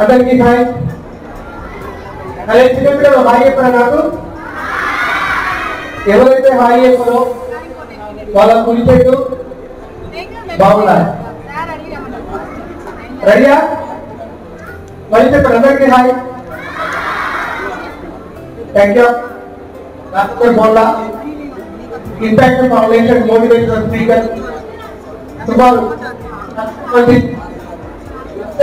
అందరికీ హాయ్. అదే చిన్నపిల్లలు హాయ్ చెప్పారా? నాకు ఎవరైతే హాయ్ చెప్పారో వాళ్ళ కుడి చెట్టు బాగున్నారు. రెడీయా? మళ్ళీ చెప్పండి అందరికీ hi. Thank you. Doctor Bolla impact foundation motivational speaker సుమారు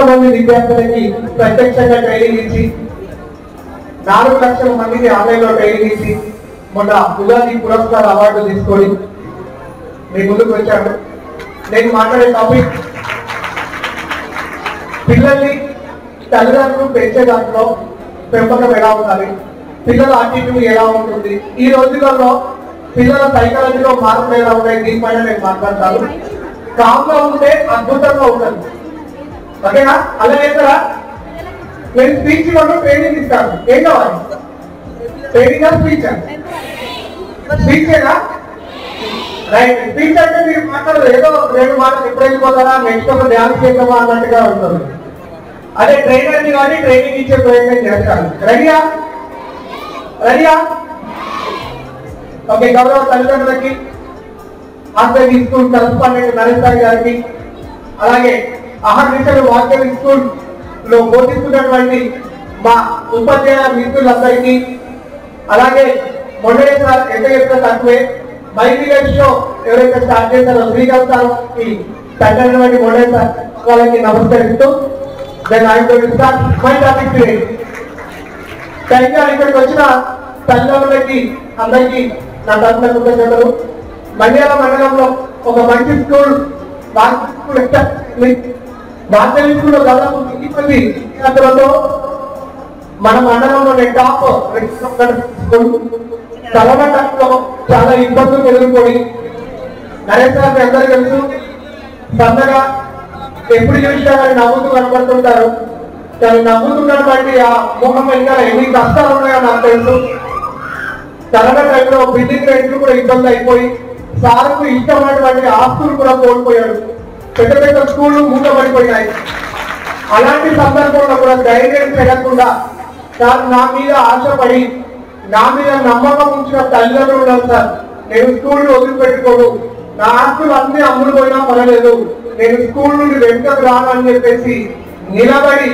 మంది విద్యార్థులకి ప్రత్యక్షంగా ట్రైనింగ్ ఇచ్చి 4 లక్షల మందికి ఆన్లైన్ లో ట్రైనింగ్ ఇచ్చి మొన్న ఉగాది పురస్కార అవార్డు తీసుకొని మీ ముందుకు వచ్చాను. నేను మాట్లాడే టాపిక్ పిల్లల్ని తల్లిదండ్రులు పెంచే దాంట్లో పెంపకం ఎలా ఉండాలి, పిల్లల యాటిట్యూడ్ ఎలా ఉంటుంది, ఈ రోజులలో పిల్లల సైకాలజీలో మార్పులు ఎలా ఉన్నాయి, దీనిపైన నేను మాట్లాడతాను. కామ్గా ఉంటే అద్భుతంగా ఉంటుంది. ఓకేనా? అలా చేస్తారా? నేను స్పీచ్ వాళ్ళు ట్రైనింగ్ ఇస్తాను. ఏం కావాలి? ట్రైనింగ్ స్పీచ్ స్పీచేనా? రైట్. స్పీచ్ అంటే మీరు మాట్లాడదు ఏదో 2 మాటలు ఎప్పుడు వెళ్ళిపోతారా, నెక్స్ట్ ఒక డ్యాన్స్ చేద్దామా అన్నట్టుగా ఉంటుంది. అదే ట్రైనర్ని కానీ ట్రైనింగ్ ఇచ్చే ప్రయత్నం చేస్తాను. రెడీయా? రెడీయా? ఓకే. గౌరవ తల్లిదండ్రులకి, ఆర్బీ స్కూల్ కరస్పాండెంట్ నరేష్ గారికి, అలాగే అహర్నిశలు వాక్యం స్కూల్ లో బోధిస్తున్నటువంటి మా ఉపాధ్యాయ మిత్రులందరికీ, అలాగే మొండయ్య సార్ ఎంత చెప్పినా తక్కువే. మైత్రి షో ఎవరైతే స్టార్ట్ చేస్తారో శ్రీకాంత్ సార్ కి తగ్గటువంటి మొండయ్య సార్ వాళ్ళకి నమస్కరిస్తూ then I going to start my topic today. Thank you. ఇక్కడికి వచ్చిన తల్లిదండ్రులకి అందరికీ నా తరఫున కృతజ్ఞతలు. మండ్యాల మండలంలో ఒక మంచి స్కూల్ మాధ్యమిక స్కూల్లో దాదాపు 10 మంది విద్యార్థులతో మన మండలంలోనే టాప్ కరోనా టైంలో చాలా ఇబ్బందులు ఎదుర్కొని నరేష్ గారు అందరూ తెలుసు సన్నగా ఎప్పుడు చూసినా కానీ నవ్వుతూ కనబడుతుంటారు. కానీ నవ్వుతున్నటువంటి ఆ ముఖం వెనకాల ఎన్ని కష్టాలు ఉన్నాయో నాకు తెలుసు. కరోనా టైంలో బిల్డింగ్ రేట్లు కూడా ఇబ్బంది అయిపోయి సార్కు ఇష్టమైనటువంటి ఆస్తులు కూడా కోల్పోయాడు. పెద్ద పెద్ద స్కూళ్ళు మూతపడిపోయినాయి. అలాంటి సందర్భంలో కూడా ధైర్యం చెడకుండా సార్ నా మీద ఆశపడి నా మీద నమ్మకం ఉంచిన తల్లిదండ్రులు ఉన్నారు సార్. నేను స్కూల్ వదిలిపెట్టుకోను, నా ఆస్తులు అన్ని అమ్ముడు పోయినా పర్వాలేదు, నేను స్కూల్ నుండి వెంటకు రాను అని చెప్పేసి నిలబడి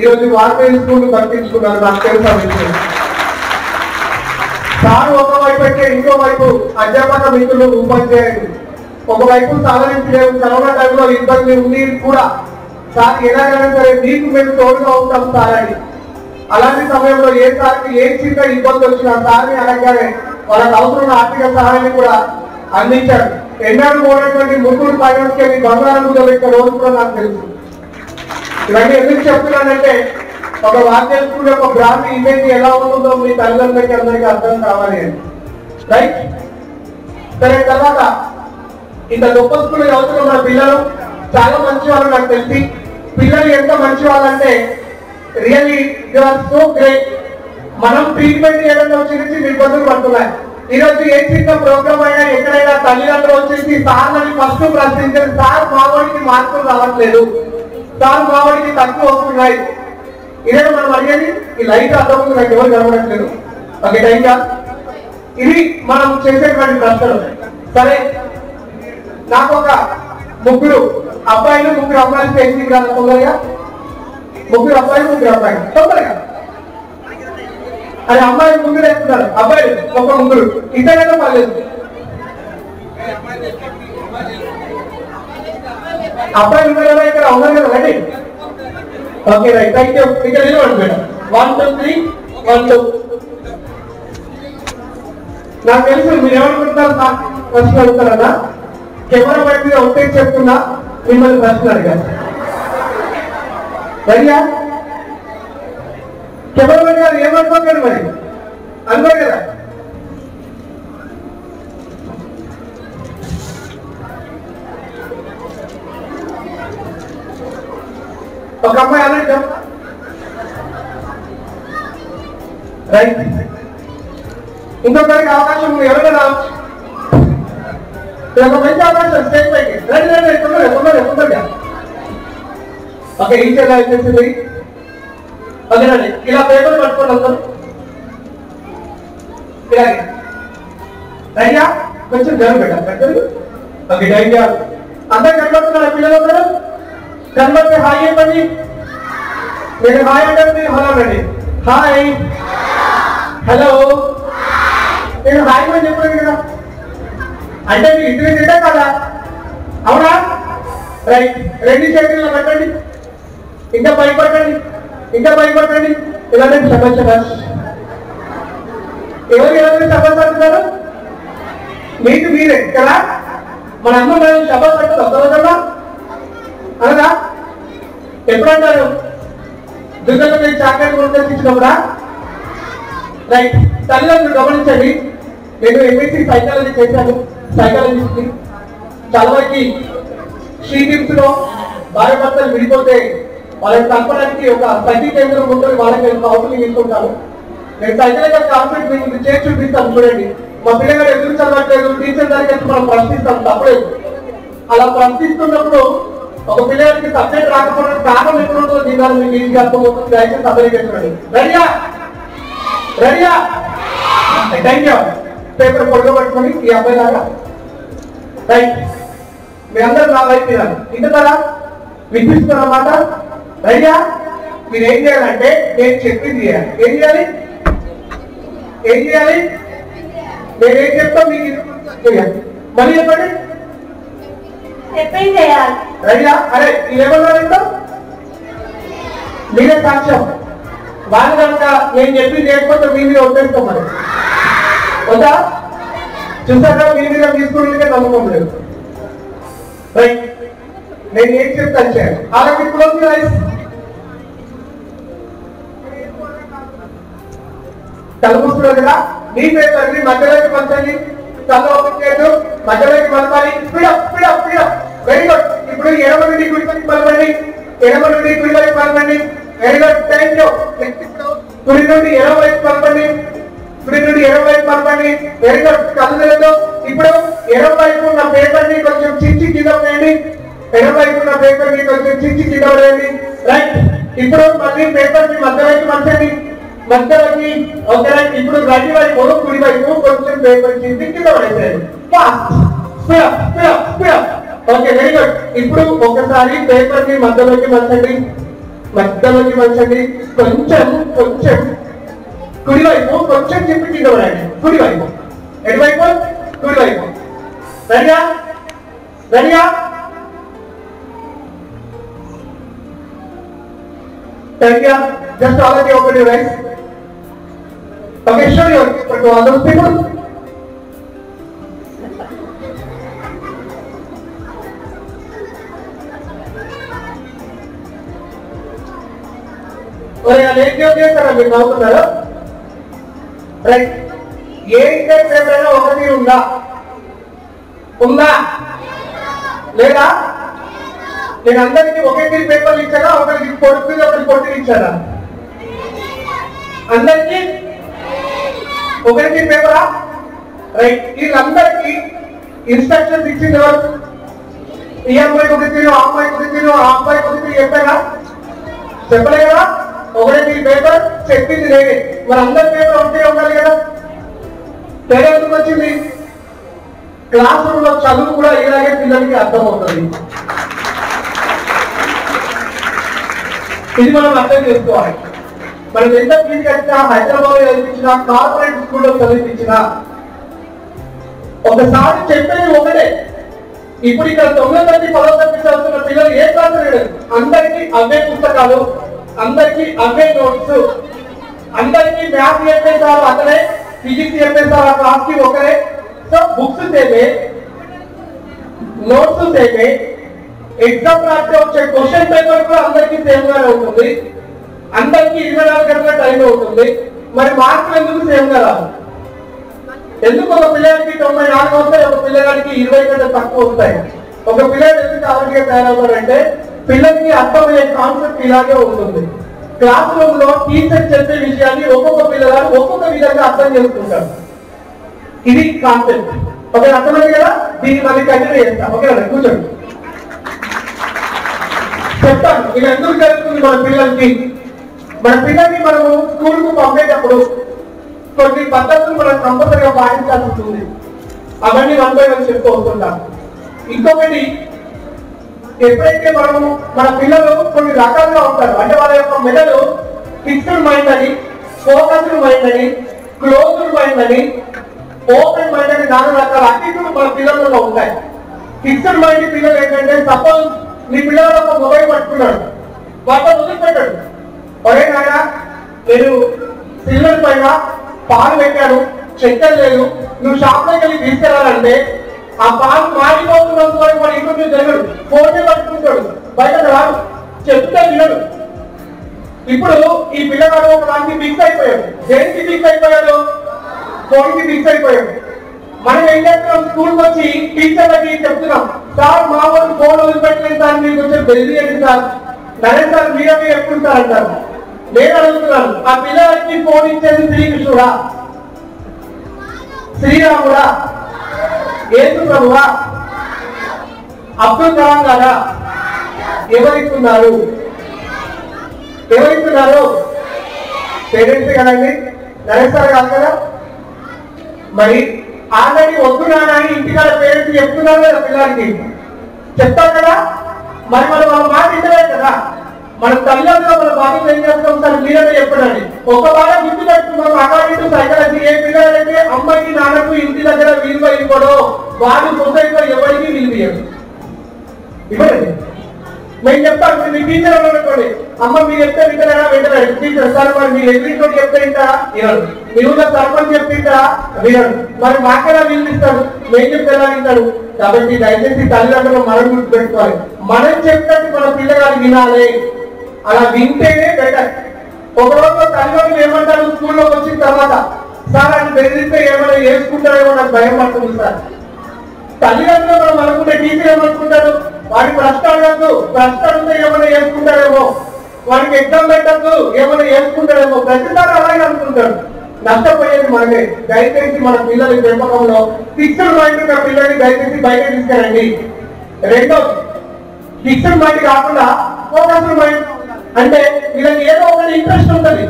ఈరోజు వార్తలు స్కూల్ కల్పించుకున్నారు. నాకు తెలుసా విషయం. సార్ ఒకవైపు అయితే ఇంకో వైపు అధ్యాపక మిత్రులు ఉపాధ్యాయులు ఒకవైపు సాధనించలేవు. కరోనా టైంలో ఇబ్బంది ఉంది కూడా సార్ ఎలాగైనా సరే మీకు మేము తోడుగా ఉంటాం సార్ అని. అలాంటి సమయంలో ఏ సార్కి ఏ చిన్న ఇబ్బంది వచ్చినా సార్ని అనగానే వాళ్ళకి అవసరమైన ఆర్థిక సహాయాన్ని కూడా అందించారు. ఎన్నడూ పోయినటువంటి ముగ్గురు ఫైనాన్స్ కి బంగారం పెట్టిన రోజు కూడా నాకు తెలుసు. ఇవన్నీ ఎందుకు చెప్తున్నానంటే ఒక వాద్య స్కూల్ యొక్క బ్రాండ్ ఇమేజ్ ఎలా ఉంటుందో మీ తల్లిదండ్రులకి అందరికీ అర్థం కావాలి అని. రైట్. సరే, తర్వాత ఇంత గొప్ప స్కూల్ అవసరం మన పిల్లలు చాలా మంచి వాళ్ళు. నాకు తెలిసి పిల్లలు ఎంత మంచి వాళ్ళంటే really they are so great. మనం ట్రీట్మెంట్ చేయడంలో చిన్న చిన్న ఇబ్బందులు పడుతున్నాయి. ఈరోజు ఏ చిన్న ప్రోగ్రామ్ అయినా ఎక్కడైనా తల్లిదండ్రులు వచ్చేసి సార్లని ఫస్ట్ ప్రశ్నించారు, సార్ మావాడికి మార్కులు రావట్లేదు, సార్ మావాడికి తక్కువ వస్తున్నాయి. ఇదే మనం అడిగేది. ఈ లైట్ అర్థం నాకు ఎవరు కనబడట్లేదు. Okay, thank. ఇది మనం చేసేటువంటి ప్రశ్నలు. సరే, నాకు ఒక 3 అబ్బాయిలు 3 అమ్మాయిలు చేసి రాదు తొందరగా. 3 అబ్బాయిలు 3 అమ్మాయిలు తొందరగా. అది అమ్మాయిలు ముందు వేస్తున్నారు, అబ్బాయిలు ఒక 3 ఇద్దరైనా పర్లేదు. అబ్బాయిలు ఉన్నారా ఇక్కడ? ఉన్నారు కదా, ready? Okay, right. Thank you. ఇక్కడ నిలవండి మేడం. 1 2 3 1 2. నాకు తెలుసు మీరు ఏమనుకుంటున్నారు. ప్రశ్న అడుగుతారన్నా కెమెరా బయట మీద ఒకటే చెప్తున్నా, మిమ్మల్ని ప్రశ్న అడిగారు. రెడీయా? కెమెరా బయట గారు ఏమనుకోకండి మరి, అనుకో కదా. ఒక అమ్మాయి అన్నట్టు రైట్. ఇంకొకరికి అవకాశం ఉంది, ఎవరైనా రావచ్చు. ఒక మంచి అవకాశం స్టేజ్ పైకి రండి రండి తొందరగా తొందరగా తొందరగా. ఓకే, ఈ చెల్లి వచ్చేసింది. అదేనండి ఇలా పేపర్ పట్టుకోండి అందరూ ఇలాగే రైయా కొంచెం జరుగు పెట్టారు ఓకే రైయా అందరు కనబడుతున్నారా పిల్లలందరూ కనబడితే హాయ్ చెప్పండి నేను హాయ్ అంటే మీరు హలో అండి హాయ్ హలో నేను హాయ్ అని చెప్పాను కదా అంటే మీరు ఇంటి తింటే కదా అవునా రైట్ రెండు చేతుల్లో పెట్టండి ఇంకా భయపడండి ఇంకా భయపడండి ఇలాంటి శబాష్ శబాష్ ఎవరు శబాష్ అంటున్నారు మీకు మీరే కదా మన అమ్మ మనం శబాష్ అంటారు అర్థమవుతుందా అనగా ఎప్పుడంటారు దుర్గమ్మ చాక్లెట్ కొనుకొచ్చినప్పుడా రైట్ తల్లిదండ్రులు గమనించండి నేను ఎంఎస్సీ సైకాలజీ చేశాను సైకాలజీ చాలా వరకు శ్రీగిమ్స్ లో భార్య భర్తలు విడిపోతే వాళ్ళని కలపడానికి ఒక సఖీ కేంద్రం ఉంటుంది వాళ్ళకి కౌన్సిలింగ్ తీసుకుంటాను నేను సైకాలజికల్ కాన్ఫ్లిక్ట్ మీకు చేసి చూపిస్తాను చూడండి మా పిల్లగాడు ఎదురు చదవట్లేదు టీచర్ దగ్గరికి మనం ప్రశ్నిస్తాం తప్పలేదు అలా ప్రశ్నిస్తున్నప్పుడు ఒక పిల్లగాడికి సబ్జెక్ట్ రాకపోవడం కారణం ఎక్కడ ఉంటుందో దీని మీకు ఈజీగా అర్థమవుతుంది దయచేసి సభ్యులకి చూడండి రెడీయా రెడీయా థ్యాంక్ యూ పేపర్ పట్టుకొని ఈ అబ్బాయి లాగా రైట్ మీ అందరూ నా వైపు తినాలి ఇంటున్నారా వినిపిస్తున్నమాట రైయా మీరు ఏం చేయాలంటే నేను చెప్పింది చేయాలి ఏం చేయాలి ఏం చేయాలి నేనేం చెప్తా మీకు చేయాలి మళ్ళీ చెప్పండి రైయా అరే మీరేమన్నా మీరే సాక్ష్యం వాళ్ళు కనుక నేను చెప్పింది చేయకపోతే మీ మీద వదిలేస్తాం మరి వద్దా చూసారా మీ మీద తీసుకుంటే నమ్మకం లేదు రైట్ నేను ఏం చెప్తాను చేయాలి అలాగే క్లోజ్ రైస్ కలుపుస్తున్నారు కదా మీ పేపర్ని మధ్యలోకి పంచండి తల ఓపెన్ చేయదు మధ్యలోకి పంపాలి speed up speed up speed up very good ఇప్పుడు ఎడమ నుండి కుడిపైకి పలకండి ఎడమ నుండి కుడిపైకి పలకండి వెరీ గుడ్ థ్యాంక్ యూ కుడి నుండి ఎడమ వైపు పలకండి కుడి నుండి ఎడమ వైపు పలకండి వెరీ గుడ్ కలగలేదు ఇప్పుడు ఎడమ వైపు ఉన్న పేపర్ ని కొంచెం చించి కింద వేయండి ఎడమ వైపు ఉన్న పేపర్ ని కొంచెం చించి కింద వేయండి రైట్ ఇప్పుడు మళ్ళీ పేపర్ ని మధ్య వైపు పంచండి మధ్యలోకి ఓకే రైట్ ఇప్పుడు రైట్ వైపు కుడి వైపు కొంచెం పేపర్ చించి కింద పడేసేయండి fast speed speed speed okay very good ఇప్పుడు ఒకసారి పేపర్ ని మధ్యలోకి పంచండి మధ్యలోకి పంచండి కొంచెం కొంచెం కుడివైపు కొంచెం చెప్పి కింద పడండి కుడివైపు ఎటువైపు కుడివైపు రెడీయా రెడీయా రెడీయా just already open your eyes okay show your to all those people మీరు నవ్వుతున్నారు రైట్ ఏ ఇంటెక్స్ ఏమైనా ఒకటి ఉందా ఉందా లేదా నేను అందరికీ ఒకే పేపర్లు ఇచ్చానా ఒకరికి పొడుపు ఒకరికి పొట్టి ఇచ్చానా అందరికీ ఒకరికి పేపరా రైట్ వీళ్ళందరికీ ఇన్స్ట్రక్షన్స్ ఇచ్చింది ఎవరు ఈ అమ్మాయికి ఒక తీరు ఆ అమ్మాయికి ఒక తీరు ఆ అబ్బాయికి ఒక తీరు చెప్పారా చెప్పలే కదా ఒకటి పేపర్ చెప్పింది లేదే మరి అందరి పేపర్ ఒకటే ఉండాలి కదా తేడా ఎందుకు వచ్చింది క్లాస్ రూమ్ లో చదువు కూడా ఇలాగే పిల్లలకి అర్థమవుతుంది ఇది మనం అర్థం చేసుకోవాలి మనం ఎంత ఫీజు కట్టినా హైదరాబాద్ చదివించినా కార్పొరేట్ స్కూల్లో చదివించినా ఒకసారి చెప్పేది ఒకటే ఇప్పుడు ఇక్కడ 9వ తరగతి 10వ తరగతి చదువుతున్న పిల్లలు ఏ క్లాస్ లేదు అందరికీ అవే పుస్తకాలు అందరికీ అవే నోట్స్ అందరికీ మ్యాథ్స్ చెప్పేసారు అతనే ఫిజిక్స్ చెప్పేసారు ఆ క్లాస్ కి ఒకరే సో బుక్స్ సేమే నోట్స్ సేమే ఎగ్జామ్ రాస్తే వచ్చే క్వశ్చన్ పేపర్ కూడా అందరికీ సేమ్ గానే ఉంటుంది అందరికీ 24 గంటల టైం అవుతుంది మరి మార్కులు ఎందుకు సేమ్ గా రావు ఎందుకు ఒక పిల్లగాడికి 94 వస్తాయి ఒక పిల్లగాడికి 20 గంటలు తక్కువ వస్తాయి ఒక పిల్లడు ఎందుకు అవన్నీ తయారవుతారంటే పిల్లలకి అర్థమయ్యే కాన్సెప్ట్ ఇలాగే ఉంటుంది క్లాస్ రూమ్ లో టీచర్ చెప్పే విషయాన్ని ఒక్కొక్క పిల్లగాడు ఒక్కొక్క విధంగా అర్థం చేసుకుంటారు ఇది కాన్సెప్ట్ ఓకే అర్థమైంది కదా దీన్ని మళ్ళీ కంటిన్యూ చేస్తాం ఓకే కూర్చోండి చెప్తాను ఇలా ఎందుకు జరుగుతుంది మన పిల్లలకి మన పిల్లల్ని మనము స్కూల్కు పంపేటప్పుడు కొన్ని పద్ధతులు మనం కంపల్సరిగా పాటించాల్సి ఉంటుంది. అవన్నీ వన్ బై వన్ చెప్తూ వస్తుంటాం. ఇంకొకటి, ఎప్పుడైతే మనము మన పిల్లలు కొన్ని రకాలుగా ఉంటారు, అంటే వాళ్ళ యొక్క మెదడు ఫిక్స్డ్ మైండ్ అని, ఫోకస్డ్ మైండ్ అని, క్లోజ్డ్ మైండ్ అని, ఓపెన్ మైండ్ అని 4 రకాల అటిట్యూడ్ మన పిల్లలలో ఉంటాయి. ఫిక్స్డ్ మైండ్ పిల్లలు ఏంటంటే, సపోజ్ మీ పిల్లలు ఒక మొబైల్ పట్టుకున్నాడు, వాళ్ళ వదిలిపెట్టాడు. ఒరే నాయన, నేను సిల్వర్ పైన పాలు పెట్టాను, చక్కెర లేదు, నువ్వు షాప్లోకి వెళ్ళి తీసుకెళ్ళాలంటే ఆ పాలు మారిపోతున్నంత వరకు వాడు ఇంట్లో జరగడు, ఫోనే పట్టుకుంటాడు, బయట రాడు, చెప్తే వినడు. ఇప్పుడు ఈ పిల్లగాడు ఒక దానికి ఫిక్స్ అయిపోయాడు. దేనికి ఫిక్స్ అయిపోయాడు? ఫోన్కి ఫిక్స్ అయిపోయాడు. మనం ఏం చేస్తున్నాం, స్కూల్కి వచ్చి టీచర్లకి చెప్తున్నాం, సార్ మా వాళ్ళు ఫోన్ వదిలిపెట్టలేదు సార్, మీరు కొంచెం బెదిరియండి సార్. నరేష్ సార్ మీరే ఎప్పుడు సార్ అంటారు. నేను అడుగుతున్నాను, ఆ పిల్లలకి ఫోన్ ఇచ్చేది శ్రీకృష్ణుడా, శ్రీరాముడా, యేసు ప్రభువా, అబ్దుల్ కలాం గారా? ఎవరిస్తున్నారు? పేరెంట్స్ కదండి, నరేష్ సార్ కాదు కదా. మరి ఆల్రెడీ వద్దు నాన్న అని ఇంటికాడ పేరెంట్స్ చెప్తున్నారు కదా, పిల్లలకి చెప్తారు కదా. మరి మనం వాళ్ళ మాట ఇంటలేదు కదా. మన తల్లిదండ్రులు మన బాధ్యత ఏం చేస్తాం సార్, మీరే చెప్పండి. ఒక బాగా గుర్తు పెట్టుకున్నాం, అకార్డింగ్ టు సైకాలజీ ఏ పిల్లలైతే అమ్మకి నాన్నకు ఇంటి దగ్గర విలువ ఇవ్వడో వాడు సొసైటీలో ఎవరికి విలువ ఇవ్వడండి. మేము చెప్తాను, మీ టీచర్ అనుకోండి, అమ్మ మీరు చెప్తే వింటారా? వింటారు. టీచర్ సార్ మరి మీరు ఎదురింటో చెప్తే వింటారా? వినడు. మీ ఊళ్ళో సర్పంచ్ చెప్పింటారా? వినడు. మరి మాకెలా వినిపిస్తాడు? మేము చెప్తే ఎలా వింటాడు? కాబట్టి దయచేసి తల్లిదండ్రులు మనం గుర్తు పెట్టుకోవాలి, మనం చెప్పినట్టు మన పిల్లగాడు వినాలి. అలా వింటేనే బెటర్. ఒకరోజు తల్లిదండ్రులు ఏమంటారు, స్కూల్లోకి వచ్చిన తర్వాత, సార్ అని బెదిరిస్తే ఏమైనా వేసుకుంటారేమో నాకు భయం పడుతుంది సార్. తల్లిదండ్రులు మనం అనుకుంటే టీచర్ ఏమనుకుంటారు, వాడికి ప్రశ్న అడగద్దు, ప్రశ్న అడిగితే ఏమైనా వేసుకుంటారేమో, వాడికి ఎగ్జామ్ పెట్టద్దు, ఏమైనా వేసుకుంటారేమో, ప్రతిసారి అలాగే అనుకుంటారు. నష్టపోయేది మనమే. దయచేసి మన పిల్లల పెంపకంలో ఫిక్స్డ్ మైండ్ ఉన్న పిల్లల్ని దయచేసి బయట తీసుకెళ్ళండి. రెండోది, ఫిక్స్డ్ మైండ్ కాకుండా ఫోకస్డ్ మైండ్. అంటే వీళ్ళకి ఏదో ఒకటి ఇంట్రెస్ట్ ఉంటుంది.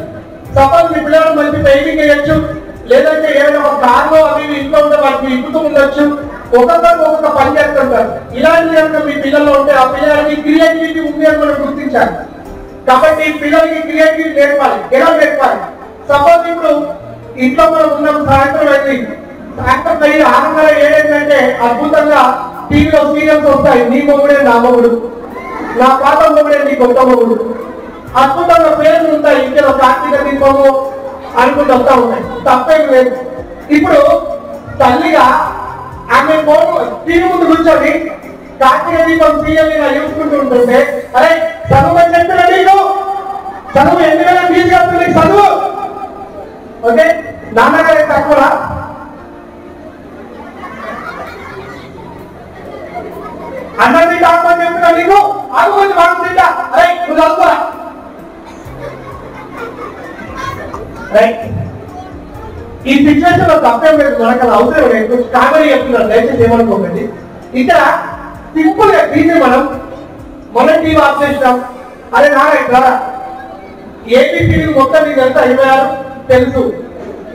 సపోజ్ మీ పిల్లలు మంచి పెయింటింగ్ వేయచ్చు, లేదంటే ఏదైనా ఒక కార్లో అవి ఇంట్లో ఉంటే వాళ్ళకి ఇప్పుతూ ఉండొచ్చు, ఒక్కొక్కరు ఒక్కొక్క పని చేస్తుంటారు. ఇలాంటి కనుక మీ పిల్లల్లో ఉంటే ఆ పిల్లలకి క్రియేటివిటీ ఉంది అని మనం గుర్తించాలి. కాబట్టి పిల్లలకి క్రియేటివిటీ నేర్పాలి. ఎలా నేర్పాలి? సపోజ్ ఇప్పుడు ఇంట్లో మనం ఉన్నాం, సాయంత్రం అయింది, సాయంత్రం అయ్యి 6:30 అద్భుతంగా టీవీలో సీరియల్స్ వస్తాయి. నీ మొగుడే నా మొగుడు, నా పాత మొగుడే నీ కొత్త మొగుడు, అద్భుతంగా పేర్లు ఉంటాయి. ఇంట్లో కార్తీక దీపము అనుకుంటూ వస్తూ ఉంటాయి, తప్పేం లేదు. ఇప్పుడు తల్లిగా ఆమె టీవీ ముందు కూర్చొని కార్తీక దీపం సీరియల్ ఇలా చూసుకుంటూ ఉంటుంటే, అరే చదువు అని చెప్పిన నీకు, చదువు 8,000 ఫీజు కడుతుంది, చదువు. ఓకే, నాన్నగారే తక్కువ. అన్నది డాక్టర్ చెప్తున్నా నీకు, అనుకుంది వాడు తింటా, అరే నువ్వు చదువుకోరా. రైట్, ఈ సిచ్యువేషన్ లో తప్పేం లేదు, మనకు అది అవసరం లేదు. కామెడీ చెప్తున్నారు, దయచేసి ఏమనుకోకండి. ఇక్కడ సింపుల్ గా దీన్ని మనం టీవీ ఆఫ్ చేసినాం, అరే నారా ఇట్లా ఏబిసిడి మొత్తం నీకు ఎంత 26 తెలుసు.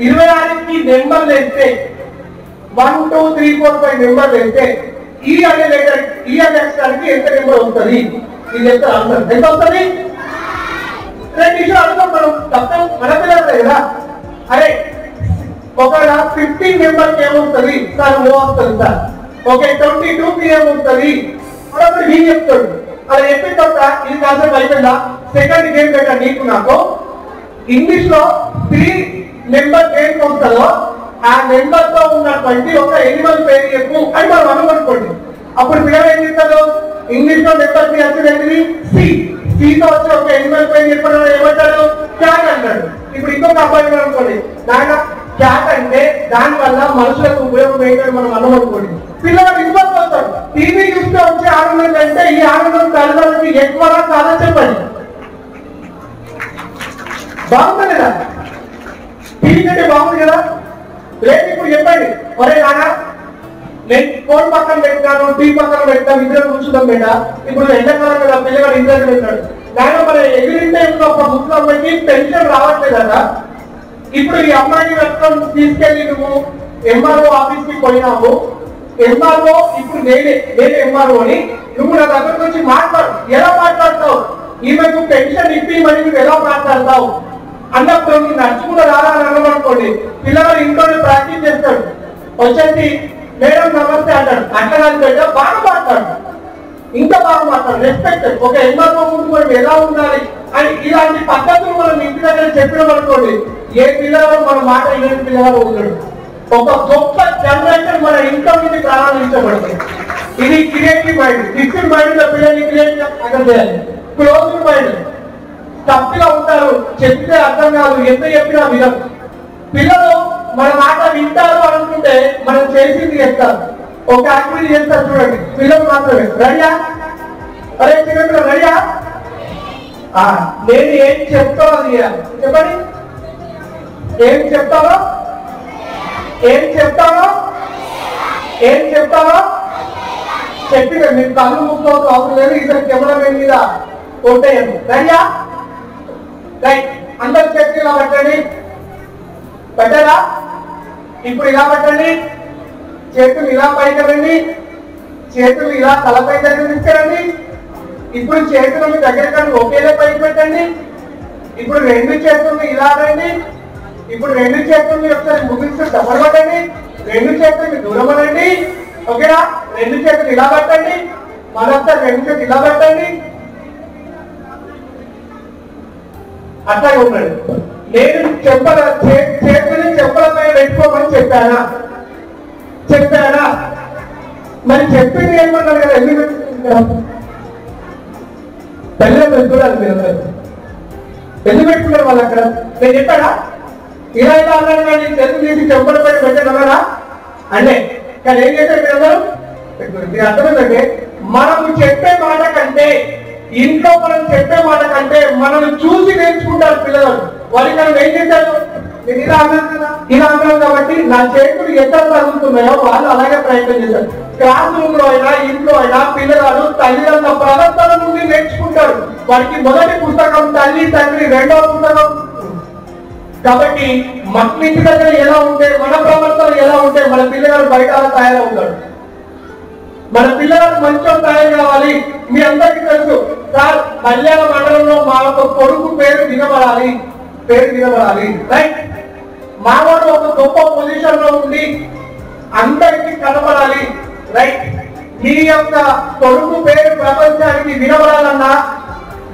26కి నెంబర్లు వేస్తే 1 2 3 4 5 నెంబర్లు వేస్తే ఈ అనే లెటర్ ఈ అనే అక్షరానికి ఎంత నెంబర్ వస్తుంది? ఇది ఎంత ఆన్సర్ ఎంత వస్తుంది? 2 నిమిషాలు అనుకో, మనం తప్ప మన పిల్లలే కదా. అరే ఒకవేళ 15 నెంబర్కి ఏమొస్తుంది సార్? ఓ వస్తుంది సార్. ఓకే, 22కి ఏమొస్తుంది? అప్పుడు వీళ్ళు చెప్తాడు. అలా చెప్పిన తర్వాత ఇది కాన్సెప్ట్ అయిపోయిందా? సెకండ్ గేమ్ పెట్టా నీకు నాకు. ఇంగ్లీష్ లో 3 నెంబర్ ఏం వస్తుందో ఆ నెంబర్ తో ఉన్నటువంటి ఒక ఎనిమల్ పేరు చెప్పు అని మనం అనుకోండి. అప్పుడు పిల్లలు ఏం చెప్తారు? ఇంగ్లీష్ లో నెంబర్ 3 వచ్చింది సి. సితో వచ్చి ఒక ఎనిమల్ పేరు చెప్పడం ఏమంటారు? క్యాట్ అంటాడు. ఇప్పుడు ఇంకొక అబ్బాయి అనుకోండి, నాయన క్యాట్ అంటే దాని వల్ల మనుషులకు ఉపయోగం ఏంటని మనం అనుకోండి. పిల్లలు ఇబ్బంది అవుతారు. టీవీ చూస్తే వచ్చే ఆనందం అంటే ఈ ఆనందం తల్లిదండ్రులకి ఎక్కువగా కాదని చెప్పండి. బాగుంది కదా, టీవీ కంటే బాగుంది కదా. లేదు ఇప్పుడు చెప్పండి, ఒరే నాన్న నేను ఫోన్ పక్కన పెట్టాను, టీవీ పక్కన పెట్టాను, ఇద్దరు కూర్చుంటాం బేట. ఇప్పుడు ఎండాకాలం కదా, పిల్లగాడు ఇంట్లో పెట్టాడు, నేను మన ఎగిరింటే ఒక ముసలమ్మకి పెన్షన్ రావట్లేదట. ఇప్పుడు ఈ అమ్మాయిని పెట్టుకొని తీసుకెళ్లి నువ్వు ఎంఆర్ఓ ఆఫీస్ కి పోయినావు. ఎంఆర్ఓ ఇప్పుడు నేనే ఎంఆర్ఓ అని నువ్వు నా దగ్గరకు వచ్చి మాట్లాడు. ఎలా మాట్లాడతావు? ఈమెకు పెన్షన్ ఇప్పిమని నువ్వు ఎలా మాట్లాడతావు అన్నప్పుడు నువ్వు నడుచుకుంటూ రాలని అన్నమనుకోండి, పిల్లలు ఇంట్లోనే ప్రాక్టీస్ చేస్తాడు. వచ్చేసి మేడం నమస్తే అంటాడు. అట్లా కాదు బిడ్డ, బాగా మాట్లాడు, ఇంకా బాగా మాట్లాడు, రెస్పెక్ట్. ఒక ఎంఆర్ఓ ముందు మనం ఎలా ఉండాలి అని ఇలాంటి పద్ధతులు మనం ఇంటి దగ్గర చెప్పినాం అనుకోండి, ఏ పిల్లలు మన మాట ఇలాంటి పిల్లలు ఉండడు. ఒక గొప్ప జనరేషన్ మన ఇంట్లో నుంచి ప్రారంభించబడుతుంది. ఇది క్రియేటివ్ మైండ్. ఫిక్స్డ్ మైండ్ లో పిల్లల్ని క్రియేటివ్ చేయాలి. క్లోజ్డ్ మైండ్ తప్పుగా ఉంటారు, చెప్తే అర్థం కాదు, ఎంత చెప్పినా విధం. పిల్లలు మన మాట వింటారు అనుకుంటే మనం చేసింది చెప్తారు. ఒక యాక్టివిటీ చేస్తారు చూడండి, పిల్లలు మాత్రమే. రెడీయా? అరే చిన్నపిల్లలు రెడీయా? నేను ఏం చెప్తానో అది చెప్పండి. ఏం చెప్తానో చెప్పి మీరు కళ్ళు ముక్కోవద్దు అవసరం లేదు. ఇద్దరు కెమెరామెన్ మీద కొట్టేయండి. రెడీయా? రైట్. అందరు చేతులు ఇలా పెట్టండి. పెట్టారా? ఇప్పుడు ఇలా పెట్టండి. చేతులు ఇలా పైకి, చేతులు ఇలా తలపై దగ్గర తీసుకెళ్ళండి. ఇప్పుడు చేతులు దగ్గర ఒకేలా పైకి పెట్టండి. ఇప్పుడు రెండు చేతులు ఇలా రండి. ఇప్పుడు రెండు చేతుల్ని ఒకసారి ముగిస్తూ డబ్బలు పట్టండి. రెండు చేతుల్ని దూరం అనండి. ఓకేనా? రెండు చేతులు ఇలా పట్టండి. మరొకసారి రెండు చేతులు ఇలా పట్టండి. అట్లాగే ఉండండి. నేను చేతుల్ని చెప్పలపై పెట్టుకోమని చెప్పానా? మరి చెప్పింది ఏమన్నారు కదా, ఎందుకు పెట్టుకుంటారు? పిల్లలు పెట్టుకోవాలి. మీరు ఎందుకు పెట్టుకున్నారు వాళ్ళు అక్కడ? నేను చెప్పాడా ఇలా ఇలా అన్నాను కానీ చేతులు తీసి చెప్పలపై పెట్టారా అంటే? కానీ ఏం చేశారు మీరందరూ? మీరు అర్థమైందంటే మనము చెప్పే మాట కంటే, ఇంట్లో మనం చెప్పే మాట కంటే మనం చూసి నేర్చుకుంటారు పిల్లలు. వాళ్ళకి మనం ఏం చేశారు? నేను ఇలా అన్నాను కాబట్టి నా చేతులు ఎంత తగ్గుతున్నాయో వాళ్ళు అలాగే ప్రయత్నం చేశారు. క్లాస్ రూమ్ లో అయినా ఇంట్లో అయినా పిల్లలు తల్లిదండ్రుల ప్రవర్తన నుండి నేర్చుకుంటారు. వారికి మొదటి పుస్తకం తల్లి తండ్రి, రెండవ పుస్తకం. కాబట్టి మన ఇంటి దగ్గర ఎలా ఉంటే, మన ప్రవర్తన ఎలా ఉంటే మన పిల్లగాడు బయట అలా తయారవుతాడు. మన పిల్లలకు మంచిగా తయారు కావాలి. మీ అందరికీ తెలుసు సార్, కళ్యాణ మండలంలో మా యొక్క కొడుకు పేరు వినబడాలి. రైట్. మావాడు ఒక గొప్ప పొజిషన్ లో ఉండి అందరికీ కనబడాలి. రైట్. మీ యొక్క కొడుకు పేరు ప్రపంచానికి వినబడాలన్నా,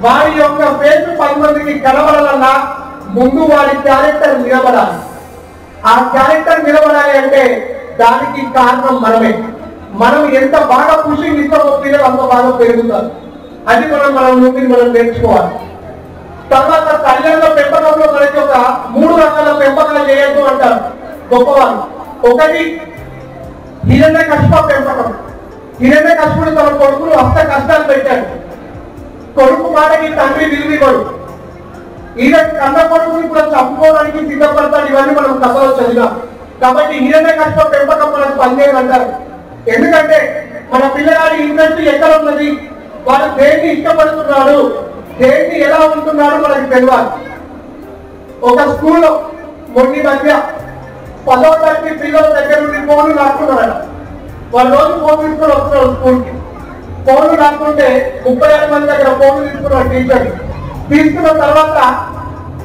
వారి యొక్క పేరు 10 మందికి కనబడాలన్నా ముందు వారి క్యారెక్టర్ నిలబడాలి. ఆ క్యారెక్టర్ నిలబడాలి అంటే దానికి కారణం మనమే. మనం ఎంత బాగా పుషింగ్ ఇస్తామో పిల్లలు అంత బాగా పెరుగుతారు. అది మనం నుండి నేర్చుకోవాలి. తర్వాత కళ్యాణ పెంపకంలో మనకి ఒక 3 రకాల పెంపకాలు చేయొద్దు అంటారు గొప్పవారు. ఒకటి హిరణ్యకశిప పెంపకం. హిరణ్యకశిపుడు తన కొడుకులు అష్ట కష్టాలు పెట్టాడు. కొడుకు మాటకి తండ్రి విలువివ్వడు. ఈయన కన్న కొడుకుని కూడా చంపుకోవడానికి సిద్ధపడతాడు. ఇవన్నీ మనం కథలో చదివాం. కాబట్టి హిరణ్యకశిప పెంపకం మనకు పనిచేయదు అంటారు. ఎందుకంటే మన పిల్లగాడి ఇంట్రెస్ట్ ఎక్కడ ఉన్నది, వాడు దేన్ని ఇష్టపడుతున్నాడు, దేన్ని ఎలా ఉంటున్నాడు మనకు తెలియాలి. ఒక స్కూల్లో మొన్న మధ్య 10వ తరగతి పిల్లల దగ్గర నుండి ఫోన్లు లాక్కున్నారట. వాళ్ళు రోజు ఫోన్ తీసుకొని వస్తున్నారు స్కూల్కి. ఫోన్లు లాక్కుంటే 36 మంది దగ్గర ఫోన్లు తీసుకున్నారు టీచర్. తీసుకున్న తర్వాత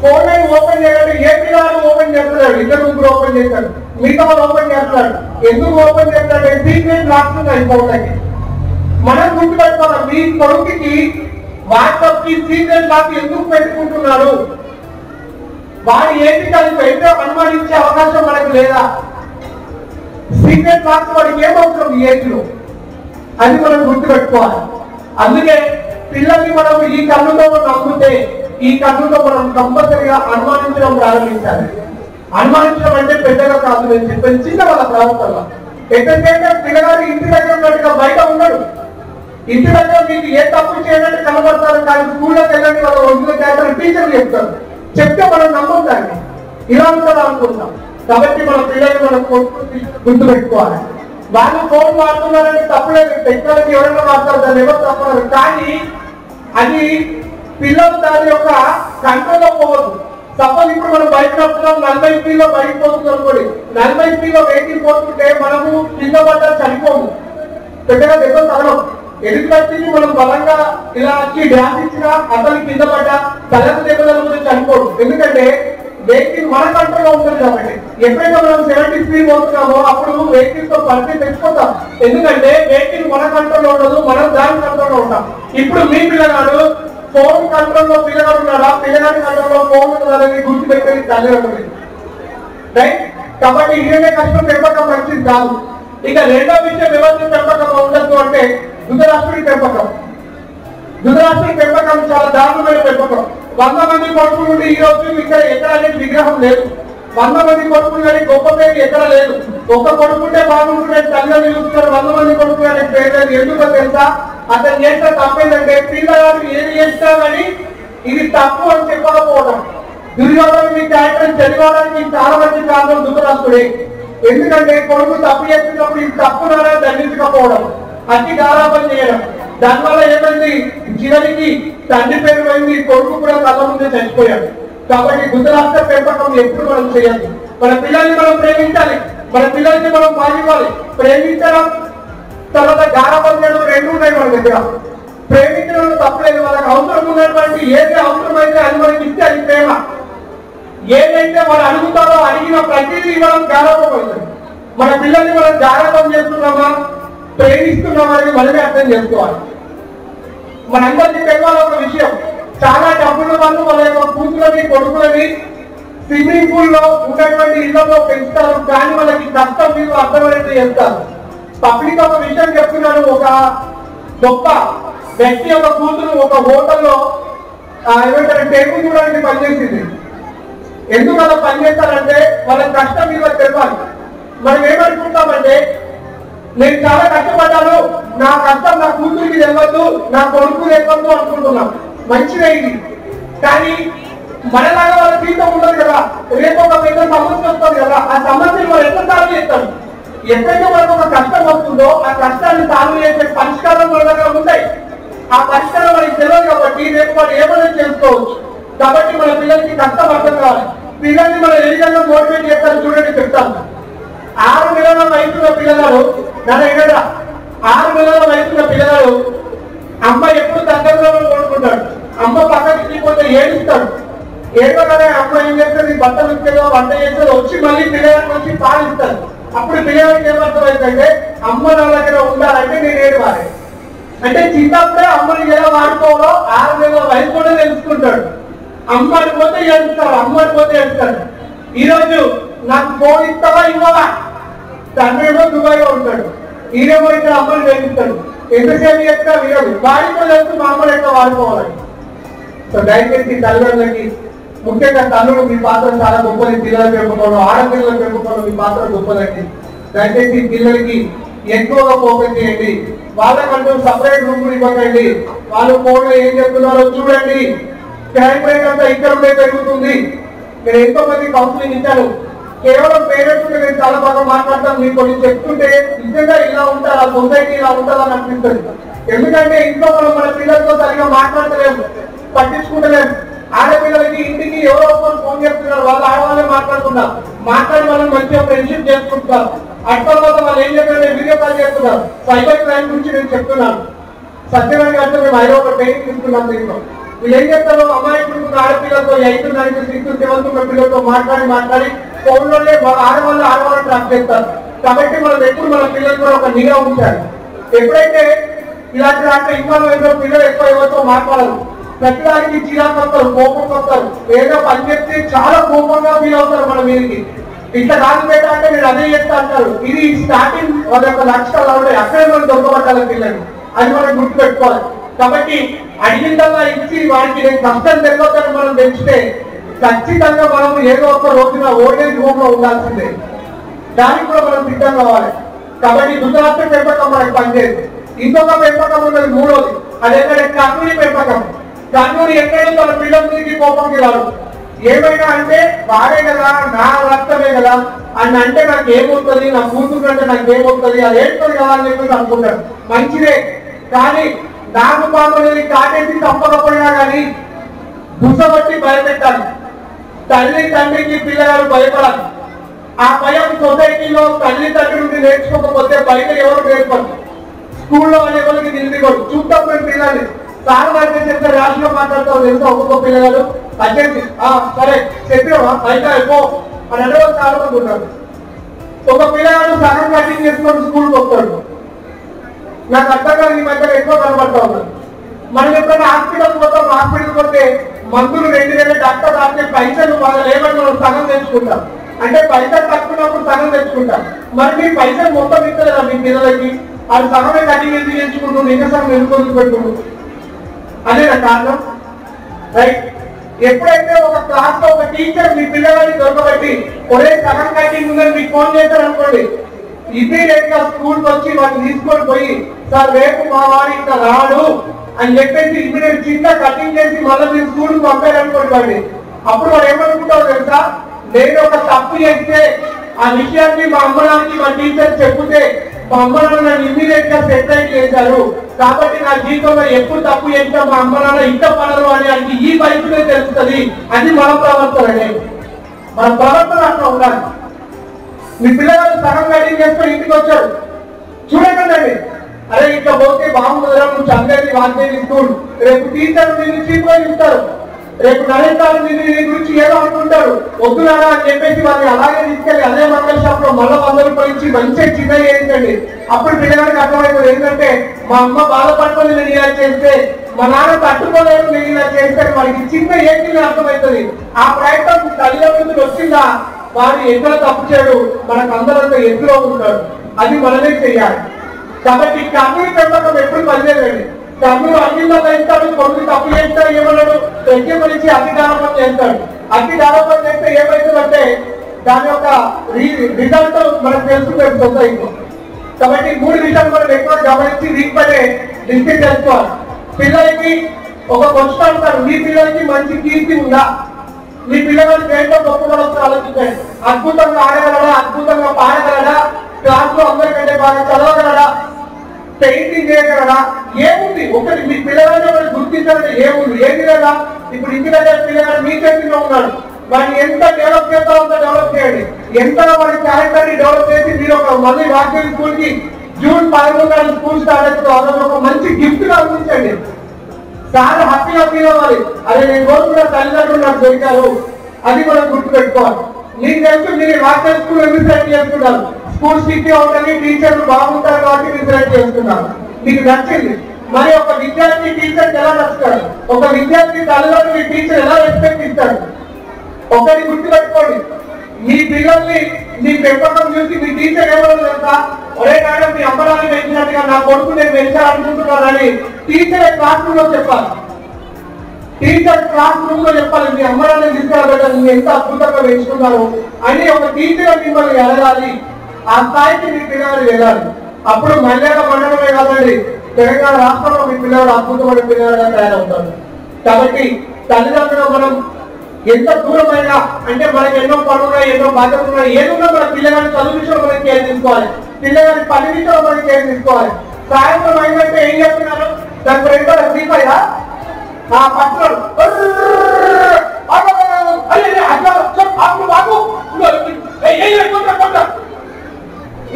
ఫోన్ ఓపెన్ చేయాలంటే ఏ పిల్లలు ఓపెన్ చేస్తున్నాడు, 2 ఓపెన్ చేశాడు, మిగతా వాళ్ళు ఓపెన్ చేస్తున్నాడు. ఎందుకు ఓపెన్ చేస్తాడంటే సీక్రెట్ లాక్స్ ఉన్నాయి ఫోన్లకి. మనం గుర్తుపెట్టుకోవాలి, మీ కొడుకుకి వాట్సాప్ కి సీక్రెట్ లాక్ ఎందుకు పెట్టుకుంటున్నారు? వాడు ఏంటి కలిపి ఎంతో అనుమానించే అవకాశం మనకు లేదా? సీక్రెట్ లాక్స్ వాడికి ఏమవుతుంది ఈ ఏజ్ లో, అది మనం గుర్తుపెట్టుకోవాలి. అందుకే పిల్లల్ని మనం ఈ కన్నుతో నమ్ముతే ఈ కన్నుతో మనం కంపల్సరిగా అనుమానించడం ప్రారంభించాలి. అనుమానించడం అంటే పెద్దగా కాదు, నేను చెప్పేది చిన్న వాళ్ళ ప్రవర్తన. ఎందుకంటే పిల్లగాడు ఇంటి దగ్గర ఉన్నట్టుగా బయట ఉన్నాడు. ఇంటి దగ్గర మీకు ఏ తప్పు చేయడానికి కనబడతారు, కానీ స్కూల్లోకి వెళ్ళండి వాళ్ళ ఒంట్లో చేస్తారు, టీచర్లు చెప్తారు. చెప్తే మనం నమ్ముతాండి, ఇలా ఉంటుందా అనుకుంటాం. కాబట్టి మన పిల్లలు మనం గుర్తుపెట్టుకోవాలి. వాళ్ళు ఫోన్ వాడుతున్నారని తప్పలేదు, టెక్నాలజీ ఎవరైనా వాడతారు, దాన్ని ఎవరు తప్పలేదు. కానీ అది పిల్లలు దాని యొక్క కంట్రోల్లో పోవద్దు. సపోజ్ ఇప్పుడు మనం బయట వస్తున్నాం, 40 స్పీడ్లో బయటకు పోతుంది అనుకోండి, 40 స్పీడ్లో వెహికల్ పోతుంటే మనము కింద పడ్డా చనిపోము, పెద్దగా దెబ్బ తగలం. ఎదుటి వ్యక్తిని మనం బలంగా ఇలా వచ్చి డ్యాన్స్ ఇచ్చినా అతను కింద పడ్డా తలకు దెబ్బ తగులుతూ చనిపోదు. ఎందుకంటే వెహికల్ మన కంట్రోల్లో ఉంటుంది కాబట్టి. ఎప్పుడైతే మనం 70 స్పీడ్ పోతున్నామో అప్పుడు వెహికల్ తో పరిస్థితి తెచ్చిపోతాం. ఎందుకంటే వెహికల్ మన కంట్రోల్లో ఉండదు, మనం దాని కంట్రోల్లో ఉంటాం. ఇప్పుడు మీ పిల్లగాడు ఫోన్ కంట్రోల్లో పిల్లగాడు ఉన్నాడా, పిల్లగాడి కంట్రోల్లో ఫోన్ ఉన్నదని గుర్తుపెట్టేది తల్లిదండ్రులు, రైట్? కాబట్టి ఇదే కష్టం పెంపకం మంచిది కాదు. ఇక రెండో విషయం ఎవరి పెంపకం ఉండదు అంటే ధృతరాష్ట్రుడి పెంపకం. ధృతరాష్ట్రుడి పెంపకం చాలా దారుణమైన పెంపకం. 100 మంది కొడుకులు నుండి ఈ రోజు ఇక్కడ ఎక్కడ అనేది విగ్రహం లేదు. 100 మంది కొడుకులు కానీ గొప్ప పేరు ఎక్కడ లేదు. ఒక కొడుకుంటే బాగుంటుండే తల్లిని చూస్తున్నారు, 100 మంది కొడుకులు అనే పేరు లేదు. ఎందుకో తెలుసా? అతను చేసిన తప్పేంటంటే పిల్లలు ఏది చేసినా కానీ ఇది తప్పు అని చెప్పకపోవడం. దుర్యోధనుడి క్యారెక్టర్ చదివడానికి చాలా మంది కారణం ధృతరాష్ట్రుడే. ఎందుకంటే కొడుకు తప్పు చేస్తున్నప్పుడు ఇది తప్పు నారా దండించకపోవడం, అతి గారాబం చేయడం. దానివల్ల ఏమైంది? చివరికి తండ్రి పేరు పోయింది, కొడుకు కూడా కళ్ళ ముందే చచ్చిపోయాడు. కాబట్టి ధృతరాష్ట్ర పెంపకం ఎప్పుడు మనం చేయాలి. మన పిల్లల్ని మనం ప్రేమించాలి, మన పిల్లల్ని మనం బాధివ్వాలి. ప్రేమించడం తర్వాత గారాబం చేయడం రెండు ఉన్నాయి మన దగ్గర. ప్రేమించడం తప్పలేదు, వాళ్ళకి అవసరం ఉన్నటువంటి ఏది అవసరమైతే అది మనకి ఇస్తే అది ప్రేమ. ఏదైతే వాళ్ళు అడుగుతారో అడిగిన ప్రతిదీ ఇవ్వడం గారాబం అవుతుంది. మన పిల్లల్ని మనం గారాబం చేస్తున్నామా, ప్రేమిస్తున్నామా అని మనమే అర్థం చేసుకోవాలి. మనందరికీ తెలవాలి ఒక విషయం, చాలా డబ్బుల వాళ్ళు వాళ్ళ యొక్క కూతులని కొడుకులని స్విమ్మింగ్ పూల్ లో ఉన్నటువంటి ఇళ్లలో పెంచుతారు, కానీ వాళ్ళకి కష్టం మీరు అర్థమైనట్టు చేస్తారు. పబ్లిక్ ఒక విషయం చెప్తున్నాను, ఒక గొప్ప వ్యక్తి యొక్క కూతురు ఒక హోటల్లో ఏమంటారు టేబుల్ చూడడానికి పనిచేసింది. ఎందుకు అలా పనిచేస్తారంటే వాళ్ళ కష్టం మీద తెలవాలి. మనం ఏమనుకుంటామంటే నేను చాలా కష్టపడ్డాను, నా కష్టం నా కూతురికి తెలియదు, నా కొడుకు తెలియదు అనుకుంటున్నాం. మంచిదే ఇది, కానీ మనలాగా వాళ్ళ జీవితం ఉండదు కదా. రేపు ఒక పెద్ద సమస్య వస్తుంది కదా, ఆ సమస్యను మనం ఎట్లా సాల్వ్ చేస్తాం? ఎప్పుడైతే మనకు ఒక కష్టం వస్తుందో ఆ కష్టాన్ని సాల్వ్ చేసే పరిష్కారం మన దగ్గర ఉంటాయి. ఆ పరిష్కారం మనకి తెలియదు కాబట్టి రేపు వాళ్ళు ఏమైనా చేసుకోవచ్చు. కాబట్టి మన పిల్లలకి కష్టం అర్థం కావాలి. పిల్లల్ని మనం ఏ విధంగా మోటివేట్ చేస్తారో చూడండి, చెప్తాను. 6 నెలల వయసున్న పిల్లగాడు నాన్న 6 నెలల వయసున్న పిల్లగాడు అమ్మ ఎప్పుడు దగ్గరలో కొనుక్కుంటాడు. అమ్మ పక్కకి తీపోతే ఏడుస్తాడు. ఏడవగానే అమ్మ ఏం చేస్తుంది? బట్టలు ఇచ్చేదో వంట చేసేదో వచ్చి మళ్ళీ పిల్లగాడికి వచ్చి పాలిస్తాడు. అప్పుడు పిల్లగాడికి ఏమర్థమైందంటే అమ్మ నా దగ్గర ఉండాలంటే నేను ఏడవాలి. అంటే చిన్నప్పుడే అమ్మని ఎలా వాడుకోవాలో 6 నెలల వయసులోనే తెలుసుకుంటాడు. అమ్మ అడిపోతే ఏడుస్తాడు, అమ్మ అడిపోతే ఏడుస్తాడు. ఈరోజు నాకు ఫోన్ ఇస్తావా ఇవ్వవా? తండ్రి ఏమో దుబాయ్లో ఉంటాడు, ఈయనేమో ఇక్కడ అమ్మని నేర్పిస్తాడు. ఎంతసేపు చెప్తా వినదు. వాడితో తెలుసు మా అమ్మని ఎట్లా వాడుకోవాలని. సో దయచేసి తల్లిదండ్రులకి, ముఖ్యంగా తల్లుడు మీ పాత్ర చాలా గొప్పది. పిల్లల పెంపకంలో, ఆడపిల్లల పెంపకంలో మీ పాత్ర గొప్పదండి. దయచేసి పిల్లలకి ఎక్కువగా ఫోకస్ చేయండి. వాళ్ళకంటూ సపరేట్ రూమ్ ఇవ్వకండి. వాళ్ళు ఫోన్లో ఏం చెప్తున్నారో చూడండి. క్రైమ్ రేట్ అంతా ఇక్కడ పెరుగుతుంది. నేను ఎంతో మంది కౌన్సిలింగ్ ఇచ్చాను. కేవలం పేరెంట్స్ నేను చాలా బాగా మాట్లాడతాను, మీకు కొన్ని చెప్తుంటే నిజంగా ఇలా ఉంటారు, ఆ సొసైటీ ఇలా ఉంటుందని అనిపిస్తుంది. ఎందుకంటే ఇంట్లో మనం మన పిల్లలతో సరిగా మాట్లాడలేము, పట్టించుకుంటలేము. ఆడపిల్లలకి ఇంటికి ఎవరో ఒకరు ఫోన్ చేస్తున్నారు, వాళ్ళు ఆడవాళ్ళే మాట్లాడుతున్నారు. మాట్లాడి వాళ్ళని మంచిగా ఫ్రెండ్షిప్ చేసుకుంటున్నారు. అటు తర్వాత వాళ్ళు ఏం చేస్తారంటే వీడియో కాల్ చేస్తున్నారు. సైబర్ క్రైమ్ గురించి నేను చెప్తున్నాను. సత్యనారాయణ గారితో మేము హైదరాబాద్ ట్రైనింగ్ తీసుకున్నాం. దీంట్లో వీళ్ళు ఏం చేస్తారు? అమాయకులు ఆడపిల్లలతో 8, 9, 6, 7 ఉన్న పిల్లలతో మాట్లాడి ఫోన్లోనే ఆడవాళ్ళు ట్రాప్ చేస్తారు. కాబట్టి మనం ఎప్పుడు మన పిల్లలు కూడా ఒక నిఘా ఉంచాలి. ఎప్పుడైతే ఇలాంటి దాంట్లో ఇన్వాల్వ్ అయిన పిల్లలు ఎక్కువ ఎవరితో మాట్లాడరు. ప్రతిదానికి చిరాకు వస్తారు, కోపం వస్తారు. ఏదో పని చెప్తే చాలా కోపంగా ఫీల్ అవుతారు మన మీదకి. ఇట్లా కాదు బేట అంటే నేను అదే చేస్తా అంటారు. ఇది స్టార్టింగ్ వాళ్ళ యొక్క లక్ష్యాలు ఉంటాయి. అక్కడే మనం దొంగపట్టాలి పిల్లలు, అది మనం గుర్తుపెట్టుకోవాలి. కాబట్టి అడిగిందల్లా ఇచ్చి వాడికి నేను కష్టం తెలియదని మనం పెంచితే ఖచ్చితంగా మనం ఏదో ఒక రోజున ఓల్డేజ్ హోమ్ లో ఉండాల్సిందే. దానికి కూడా మనం సిద్ధం కావాలి. కాబట్టి ధృతరాష్ట్ర పెంపకం మనకు పనిచేయదు. ఇంకొక పెంపకం ఉన్నది మూడోది, అదేంటంటే కర్ణుడి పెంపకం. కర్ణుడు ఎక్కడో తన పిల్లల మీదకి కోపంకి రాడు. ఏమైనా అంటే వాడే కదా, నా రక్తమే కదా అని అంటే నాకు ఏమవుతుంది, నా కూతురు అంటే నాకు ఏమవుతుంది, అది ఏడుతుంది కదా అని చెప్పేసి అనుకుంటాడు. మంచిదే, కానీ నాకు పాప అనేది కాటేసి తప్పకపోయినా కానీ కూర్చోబట్టి భయపెట్టాలి. తల్లి తండ్రికి పిల్లగాడు భయపడాలి. ఆ భయం సొసైటీలో తల్లి తండ్రి నుండి నేర్చుకోకపోతే బయట ఎవరు నేర్పరు. స్కూల్లో అనేవాళ్ళకి నిలిపికోడు. చూద్దాం మేము పిల్లల్ని సార్ అయితే చెప్తే రాష్ట్రంలో మాట్లాడతావు తెలుసా ఒక్కొక్క పిల్లగాడు అచ్చేసి సరే చెప్పినావా బయట అయిపో అని అంటే సార్ అనుకుంటాడు. ఒక పిల్లగాడు సగం కటింగ్ చేసుకొని స్కూల్కి వస్తాడు. నాకు అర్థం కాదు ఈ మధ్య ఎక్కువ కనబడతా ఉన్నాడు. మనం ఎప్పుడైనా హాస్పిటల్ పోతాం, హాస్పిటల్ పోతే మందులు 2000 డాక్టర్ రాసే పైసలు వాళ్ళు లేవని మనం సగం తెచ్చుకుంటాం. అంటే పైసలు తక్కున్నప్పుడు సగం తెచ్చుకుంటాం. మరి మీ పైసలు మొత్తం ఇస్తలేదా మీ పిల్లలకి? అది సగమే కటింగ్ ఎందుకు తెచ్చుకుంటూ ఇంకా సగం ఎందుకు పెట్టుకుంటూ అదే నా కారణం. రైట్. ఎప్పుడైతే ఒక క్లాస్ లో ఒక టీచర్ మీ పిల్లగాడిని దొరకబట్టి ఒరే సగం కటింగ్ ఉందని మీకు ఫోన్ చేశారు అనుకోండి, ఇమీడియట్ గా స్కూల్కి వచ్చి వాళ్ళు తీసుకొని పోయి సార్ రేపు మా వాడు ఇంకా రాడు అని చెప్పేసి ఇమీడియట్ చిన్న కటింగ్ చేసి మళ్ళీ మీరు స్కూల్కి పంపారనుకోండి, అప్పుడు వాడు ఏమనుకుంటారు తెలుసా? నేను ఒక తప్పు చేస్తే ఆ విషయాన్ని మా అమ్మడానికి మా టీచర్ చెప్తే మా అమ్మ నాన్న ఇమీడియట్ గా సెటిల్ చేశారు కాబట్టి నా జీవితంలో ఎప్పుడు తప్పు చేసినా మా అమ్మ నాన్న ఇంత పడరు అని అంటే ఈ వయసులో తెలుస్తుంది. అది మన ప్రవర్తన. మన ప్రవర్తన అట్లా ఉండాలి. మీ పిల్లలు సగం కటింగ్ చేసుకొని ఇంటికి వచ్చాడు చూడకండి, అరే ఇట్లా పోతే బాగుంటుందా నువ్వు చదివేది వాద్యేది స్కూల్, రేపు టీచర్ నిన్ను చీపుకొని ఇస్తారు, రేపు నరేంద్రాలు నీ గురించి ఏదో అనుకుంటారు, వద్దులాగా అని చెప్పేసి వాళ్ళని అలాగే తీసుకెళ్ళి అదే మంగళ షాప్ లో మళ్ళీ 100 రూపాయలు ఇచ్చి మంచిగా చిన్న చేయించండి. అప్పుడు పిల్లగాడికి అర్థమవుతుంది ఏంటంటే మా అమ్మ బాధపడుతుంది నేను ఇలా చేస్తే, మా నాన్న తట్టుకోలేదు నేను ఇలా చేస్తే, మనకి చిన్న ఏజ్ అర్థమవుతుంది. ఆ ప్రయత్నం తల్లిదండ్రులు వచ్చిందా వాడు ఎక్కడ తప్పు చేయడు, మనకు అందరంతా ఎదులో ఉంటాడు. అది మనమే చెయ్యాలి. కాబట్టి కర్నూలు పెంపకం ఎప్పుడు పనిచేయండి. కర్నూలు అన్నిలో పెంచుతాడు, కొడుకు తప్పు చేస్తాడు ఏమన్నాడు ప్రజ్ఞ గురించి అతి దారోపం చేస్తాడు. అతి దారోపం చేస్తే ఏమవుతుందంటే దాని యొక్క రిజల్ట్ మనకు తెలుసుకుంటాడు సొసైటీలో. కాబట్టి 3 విషయాలు మనం ఎక్కువ గమనించి వీటిపైనే డిస్కస్ చేసుకోవాలి. పిల్లలకి ఒక క్వశ్చన్ అంటారు, మీ పిల్లలకి మంచి కీర్తి ఉందా? మీ పిల్లలకి ఏంటో గొప్పగా ఆలోచించండి. అద్భుతంగా ఆడగలడా, అద్భుతంగా పాడగలడా, క్లాస్ లో అందరికంటే బాగా చదవగలడా, పెయింటింగ్ చేయగలడా, ఏముంది? ఒకటి మీ పిల్లగానే ఒకటి గుర్తించాలంటే ఏముంది? ఏది లేదా? ఇప్పుడు ఇంటి దగ్గర పిల్లగాడు మీ చేతిలో ఉన్నాడు, వాడిని ఎంత డెవలప్ చేస్తారో అంత డెవలప్ చేయండి. ఎంత వాడి క్యారెక్టర్ ని డెవలప్ చేసి మీరు ఒక మళ్ళీ వాక్యం స్కూల్ కి జూన్ 13 స్కూల్ స్టార్ట్ అవుతుంది, ఒక మంచి గిఫ్ట్ గా అందించండి. చాలా హ్యాపీగా ఫీల్ అవ్వాలి, అదే నేను కోరుకున్న తల్లిదండ్రులు నాకు దొరికారు, అది మనం గుర్తు పెట్టుకోవాలి. మీకు తెలుసు మీరు వాక్యం స్కూల్ ఎందుకు సెలెక్ట్ చేసుకున్నారు, స్కూల్ సిటీ అవుతుంది, టీచర్లు బాగుంటారు కాబట్టి మీరు సెలెక్ట్ చేసుకున్నారు, మీకు నచ్చింది. మరి ఒక విద్యార్థి టీచర్ ఎలా నచ్చుతాడు, ఒక విద్యార్థి తల్లిదండ్రులు టీచర్ ఎలా రెస్పెక్ట్ ఇస్తాడు? ఒకటి గుర్తు పెట్టుకోండి, మీ పిల్లల్ని మీ పెంపకం చూసి మీ టీచర్ ఏమన్నా తెలుసా, ఒరే మేడం మీ అమ్మడాన్ని పెంచినట్టుగా నా కొడుకు నేను పెంచాలనుకుంటున్నానని టీచర్ క్లాస్ రూమ్ లో చెప్పాలి. టీచర్ క్లాస్ రూమ్ లో చెప్పాలి, మీ అమ్మడాన్ని తీసుకురాబెట్టాలి, మీరు ఎంత అద్భుతంగా పెంచుకున్నారు అని ఒక టీచర్ మిమ్మల్ని ఎదగాలి. ఆ స్థాయికి మీ పిల్లలు వెళ్ళాలి. అప్పుడు మల్యాల మండలమే కాదండి, తెలంగాణ రాష్ట్రంలో మీ పిల్లలు అద్భుతమైన పిల్లలుగా తయారవుతారు. కాబట్టి తల్లిదండ్రులు మనం ఎంత దూరమైనా అంటే మనకి ఎన్నో పనులున్నాయి, ఎన్నో బాధ్యతలు ఉన్నాయి, ఏదున్నా మన పిల్లగాని చదువు విషయంలో మనం కేర్ తీసుకోవాలి, పిల్లగాని పని విషయంలో మనం కేర్ తీసుకోవాలి. సాయంత్రం అయిందంటే ఏం చెప్తున్నారు, దాని రెండో శ్రీపయ్యా ఆ పట్టుడు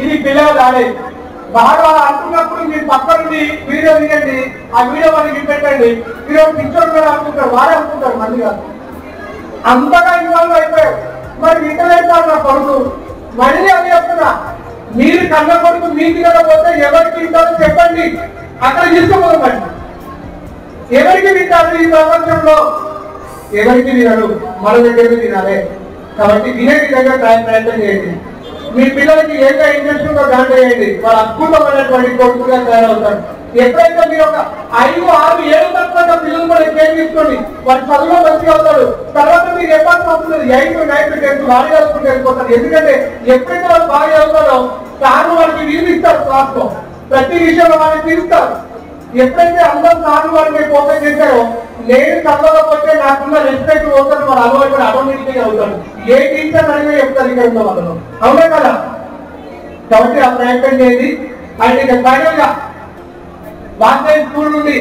ఇది పిల్లలు ఆడేది. బాగా అంటున్నప్పుడు మీరు పక్క నుండి వీడియో తీయండి, ఆ వీడియో మనకి పెట్టండి. మీరు పిక్చర్ కూడా అనుకుంటారు, వారే అనుకుంటారు, మళ్ళీ కాదు. అంతగా ఇన్వాల్వ్ అయిపోయారు. మరి వింటలేస్తారు నా కొడుకు, మళ్ళీ అది చెప్తున్నా, మీరు కన్న కొడుకు మీకు తినకపోతే ఎవరికి వింటారో చెప్పండి, అక్కడ తీసుకోపోదండి. ఎవరికి వింటారు ఈ ప్రపంచంలో? ఎవరికి వినరు, మన దగ్గర వినాలే. కాబట్టి వినే విధంగా ప్రయత్నం చేయండి. మీ పిల్లలకి ఏదైనా ఇంట్రెస్ట్ ఉందో దాంట్లో చేయండి, వాళ్ళు అద్భుతమైనటువంటి కొడుకుగా తయారవుతారు. ఎప్పుడైతే మీరు ఒక 5, 6, 7 తక్కువ పిల్లలు కూడా కేర్ తీసుకోండి, వాడి చదువులో మంచిగా అవుతాడు. తర్వాత మీరు ఎప్పుడు అవుతుంది 8, 9, 10 బాగా చదువుకుంటూ వెళ్ళిపోతారు. ఎందుకంటే ఎప్పుడైతే వాళ్ళు బాగా చదువుతారో సార్లు వాళ్ళకి వీలు ఇస్తారు, క్లాస్ లో ప్రతి విషయంలో వాళ్ళని తీరుస్తారు. ఎప్పుడైతే అందరూ సార్లు వాళ్ళని ఫోకస్ చేశారో నేను చదవకపోతే నాకున్న రెస్పెక్ట్ పోతారు, వాళ్ళు అలవాటు ఆటోమేటిక్ గా అవుతారు. ఏ టీచర్ అడిగినా చెప్తారు ఇక్కడ ఉన్న వాళ్ళు, అవునా కదా? కాబట్టి ఆ ప్రయత్నం చేయండి. అండ్ ఇక ఫైనల్ గా వాద్య స్కూల్ నుండి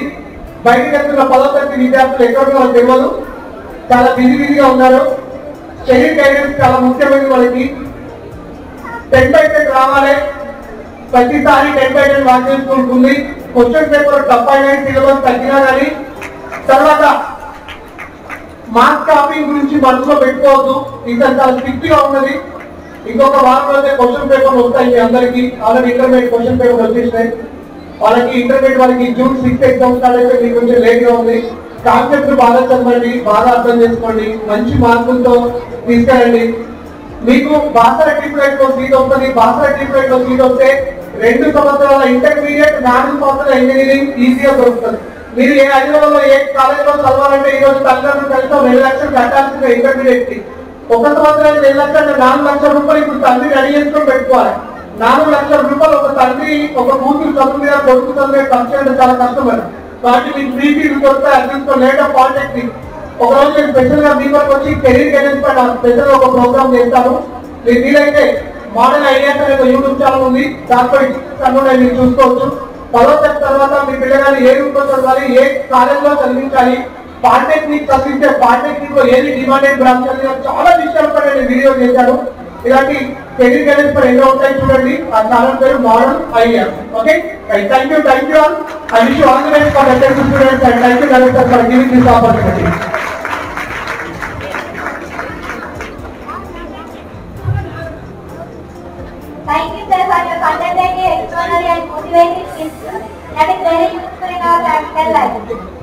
బయటకు వెళ్తున్న 10వ తరగతి విద్యార్థులు ఎక్కడ తెలియదు, చాలా బిజీగా ఉన్నారు. కెరీర్ గైడెన్స్ చాలా ముఖ్యమైనది. వాళ్ళకి 10/10 రావాలి. ప్రతిసారి 10/10 వాచ్ చేసుకుంటుంది. క్వశ్చన్ పేపర్ టఫ్ అయినా సిలబస్ తగ్గినా కానీ తర్వాత మార్క్స్ కాపింగ్ గురించి మనసులో పెట్టుకోవద్దు. ఇంకా చాలా స్ట్రిక్ట్ గా ఉన్నది. ఇంకొక వారం అయితే క్వశ్చన్ పేపర్ వస్తాయి. మీ అందరికి ఆల్రెడీ ఇంటర్మీడియట్ క్వశ్చన్ పేపర్ వచ్చేసినాయి. వాళ్ళకి ఇంటర్మీడియట్ వాళ్ళకి June 6 ఎగ్జామ్ స్టార్ట్ అయితే మీకు కొంచెం లేట్ గా ఉంది. కాన్సెప్ట్ బాగా చదవండి, బాగా అర్థం చేసుకోండి, మంచి మార్కులతో తీసుకెళ్ళండి. మీకు బాసర టీపీలో సీట్ వస్తుంది. బాసర టీపీలో సీట్ వస్తే 2 సంవత్సరాల ఇంటర్మీడియట్, 4 సంవత్సరాల ఇంజనీరింగ్ ఈజీగా దొరుకుతుంది. మీరు ఏ హైదరాబాద్ ఏ కాలేజీలో చదవాలంటే ఈ రోజు తల్లిదండ్రులు కలిసి 2 లక్షలు కట్టాల్సిన ఇంటర్మీడియట్ కి 1 సంవత్సరానికి 2 లక్షలు 4 లక్షల రూపాయలు ఇప్పుడు తండ్రి రెడీ చేసుకొని పెట్టుకోవాలి. 4 లక్షల రూపాయలు ఒక తండ్రి ఒక కూతురు చదువు మీద కొడుకు చదువు మీద ఖర్చు చేయడం చాలా కష్టపడి వాటి మీకు ఫ్రీ సీట్లు దొరుకుతాయి. అడ్మిషన్ లేట్ ఆఫ్ పాలిటెక్నిక్ ఒక రోజు నేను స్పెషల్ గా మీ వరకు వచ్చి కెరీర్ గైడెన్స్ పైన స్పెషల్ ఒక ప్రోగ్రామ్ చేస్తాను. మీరు వీలైతే మోడల్ ఐడియాస్ అనే యూట్యూబ్ ఛానల్ ఉంది. దాంట్లో మీరు చూసుకోవచ్చు. 10వ తరగతి తర్వాత మీ పిల్లగాని ఏ రూపంలో చదవాలి, ఏ కాలేజీలో చదివించాలి, పాలిటెక్నిక్ చదివించే పాలిటెక్నిక్ లో ఏది డిమాండెడ్ బ్రాంచ్ అని చాలా విషయాలపై నేను వీడియో చేశాను. ఇలాంటి కెరీర్ గైడెన్స్ పై ఎన్నో ఉంటాయి చూడండి. ఆ ఛానల్ పేరు model ideas. Okay, thank you all. I wish you all the best for attend students and thank you director for giving this opportunity. Thank you, sir, for your content, extraordinary and motivating speech. That is very useful in our practical life.